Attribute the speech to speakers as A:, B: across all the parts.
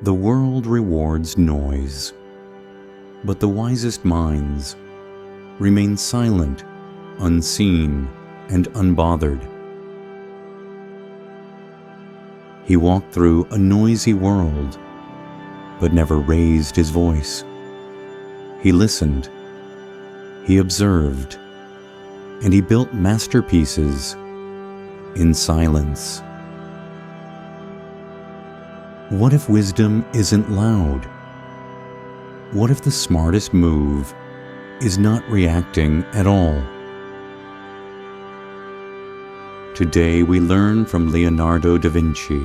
A: The world rewards noise, but the wisest minds remain silent, unseen, and unbothered. He walked through a noisy world, but never raised his voice. He listened, he observed, and he built masterpieces in silence. What if wisdom isn't loud? What if the smartest move is not reacting at all? Today we learn from Leonardo da Vinci,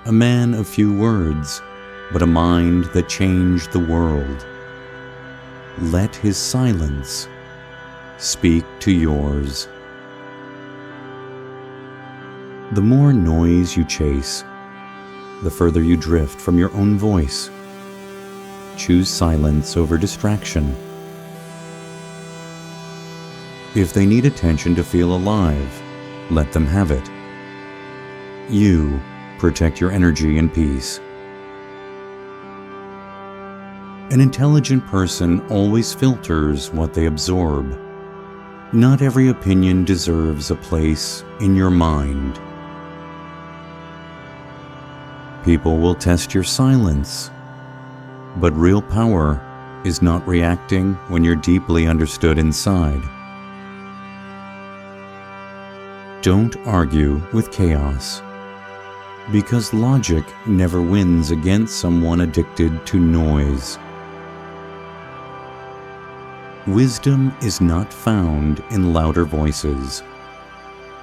A: a man of few words, but a mind that changed the world. Let his silence speak to yours. The more noise you chase, the further you drift from your own voice. Choose silence over distraction. If they need attention to feel alive, let them have it. You protect your energy and peace. An intelligent person always filters what they absorb. Not every opinion deserves a place in your mind. People will test your silence, but real power is not reacting when you're deeply understood inside. Don't argue with chaos, because logic never wins against someone addicted to noise. Wisdom is not found in louder voices.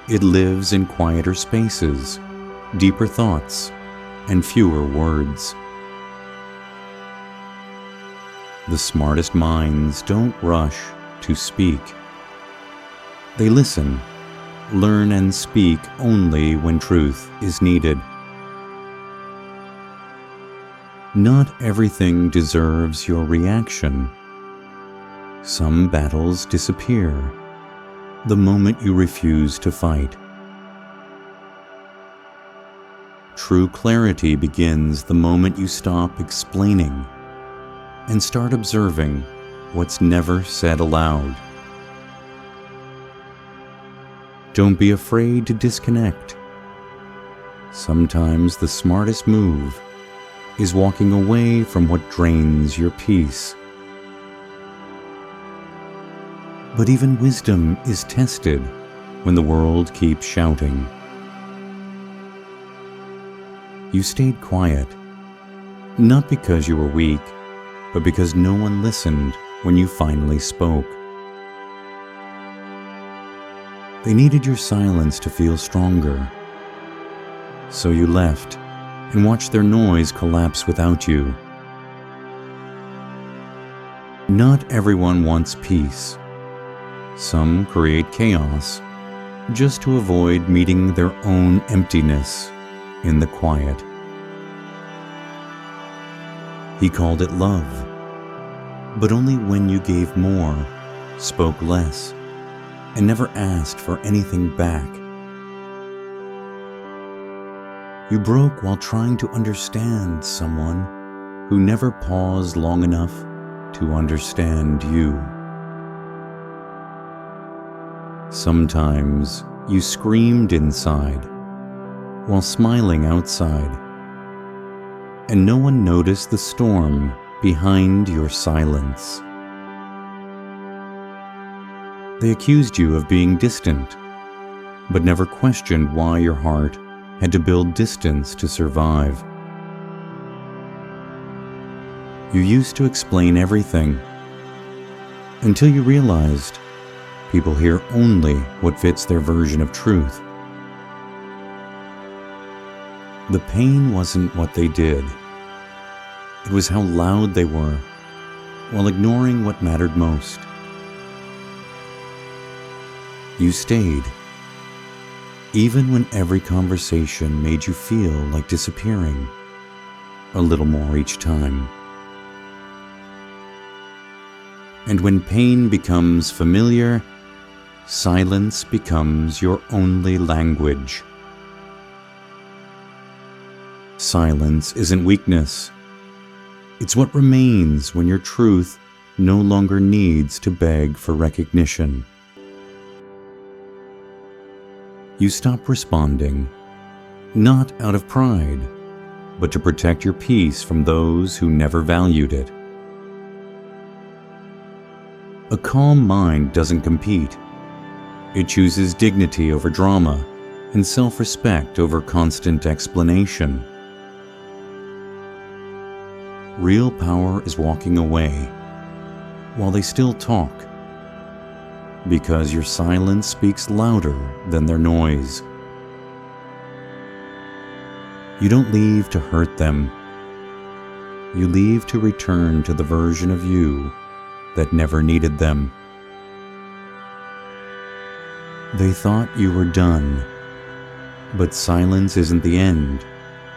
A: It lives in quieter spaces, deeper thoughts, and fewer words. The smartest minds don't rush to speak. They listen, learn, and speak only when truth is needed. Not everything deserves your reaction. Some battles disappear the moment you refuse to fight. True clarity begins the moment you stop explaining and start observing what's never said aloud. Don't be afraid to disconnect. Sometimes the smartest move is walking away from what drains your peace. But even wisdom is tested when the world keeps shouting. You stayed quiet, not because you were weak, but because no one listened when you finally spoke. They needed your silence to feel stronger. So you left and watched their noise collapse without you. Not everyone wants peace. Some create chaos just to avoid meeting their own emptiness in the quiet. He called it love, but only when you gave more, spoke less, and never asked for anything back. You broke while trying to understand someone who never paused long enough to understand you. Sometimes you screamed inside while smiling outside, and no one noticed the storm behind your silence. They accused you of being distant, but never questioned why your heart had to build distance to survive. You used to explain everything until you realized people hear only what fits their version of truth. The pain wasn't what they did. It was how loud they were, while ignoring what mattered most. You stayed, even when every conversation made you feel like disappearing, a little more each time. And when pain becomes familiar, silence becomes your only language. silence isn't weakness. It's what remains when your truth no longer needs to beg for recognition. You stop responding, not out of pride, but to protect your peace from those who never valued it. A calm mind doesn't compete. It chooses dignity over drama and self-respect over constant explanation. Real power is walking away while they still talk, because your silence speaks louder than their noise. You don't leave to hurt them. You leave to return to the version of you that never needed them. They thought you were done, but silence isn't the end.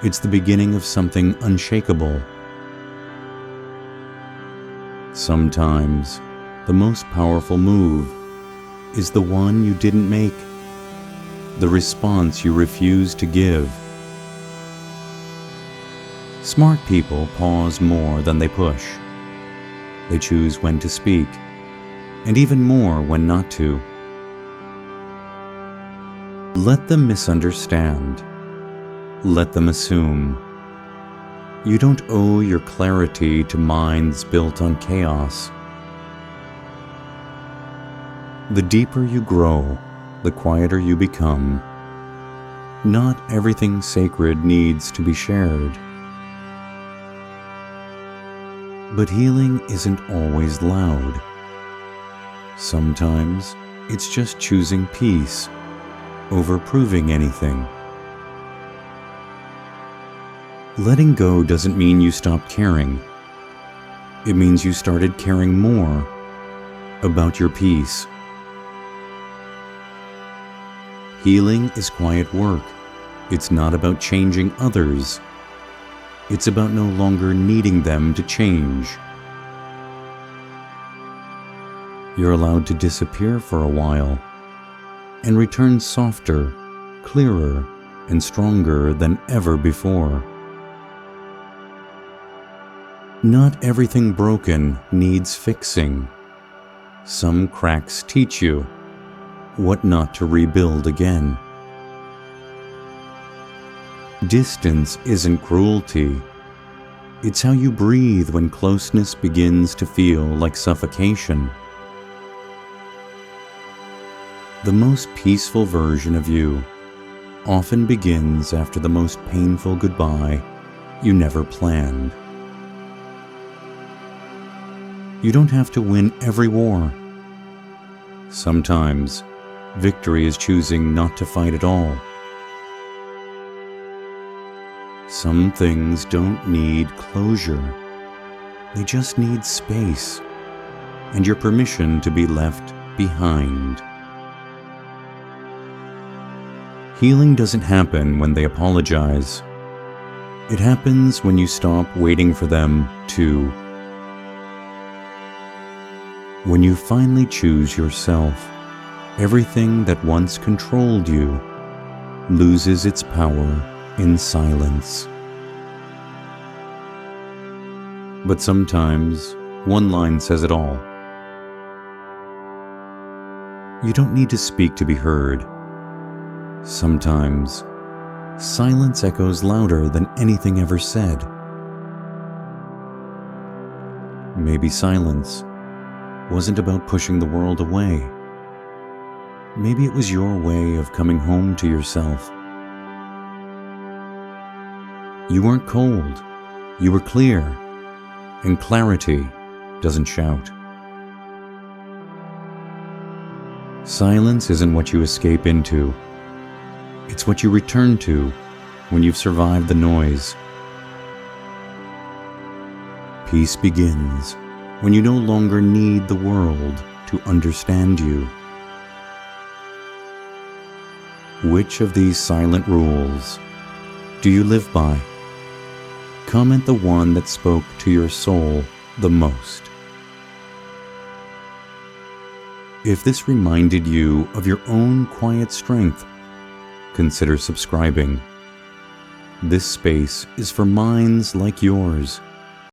A: It's the beginning of something unshakable. Sometimes, the most powerful move is the one you didn't make, the response you refused to give. Smart people pause more than they push. They choose when to speak, and even more when not to. Let them misunderstand. Let them assume. You don't owe your clarity to minds built on chaos. The deeper you grow, the quieter you become. Not everything sacred needs to be shared. But healing isn't always loud. Sometimes it's just choosing peace over proving anything. Letting go doesn't mean you stopped caring. It means you started caring more about your peace. Healing is quiet work. It's not about changing others. It's about no longer needing them to change. You're allowed to disappear for a while and return softer, clearer, and stronger than ever before. Not everything broken needs fixing. Some cracks teach you what not to rebuild again. Distance isn't cruelty. It's how you breathe when closeness begins to feel like suffocation. The most peaceful version of you often begins after the most painful goodbye you never planned. You don't have to win every war. Sometimes, victory is choosing not to fight at all. Some things don't need closure. They just need space and your permission to be left behind. Healing doesn't happen when they apologize. It happens when you stop waiting for them to. When you finally choose yourself, everything that once controlled you loses its power in silence. But sometimes, one line says it all. You don't need to speak to be heard. Sometimes, silence echoes louder than anything ever said. Maybe silence wasn't about pushing the world away. Maybe it was your way of coming home to yourself. You weren't cold, you were clear, and clarity doesn't shout. Silence isn't what you escape into. It's what you return to when you've survived the noise. Peace begins when you no longer need the world to understand you. Which of these silent rules do you live by? Comment the one that spoke to your soul the most. If this reminded you of your own quiet strength, consider subscribing. This space is for minds like yours,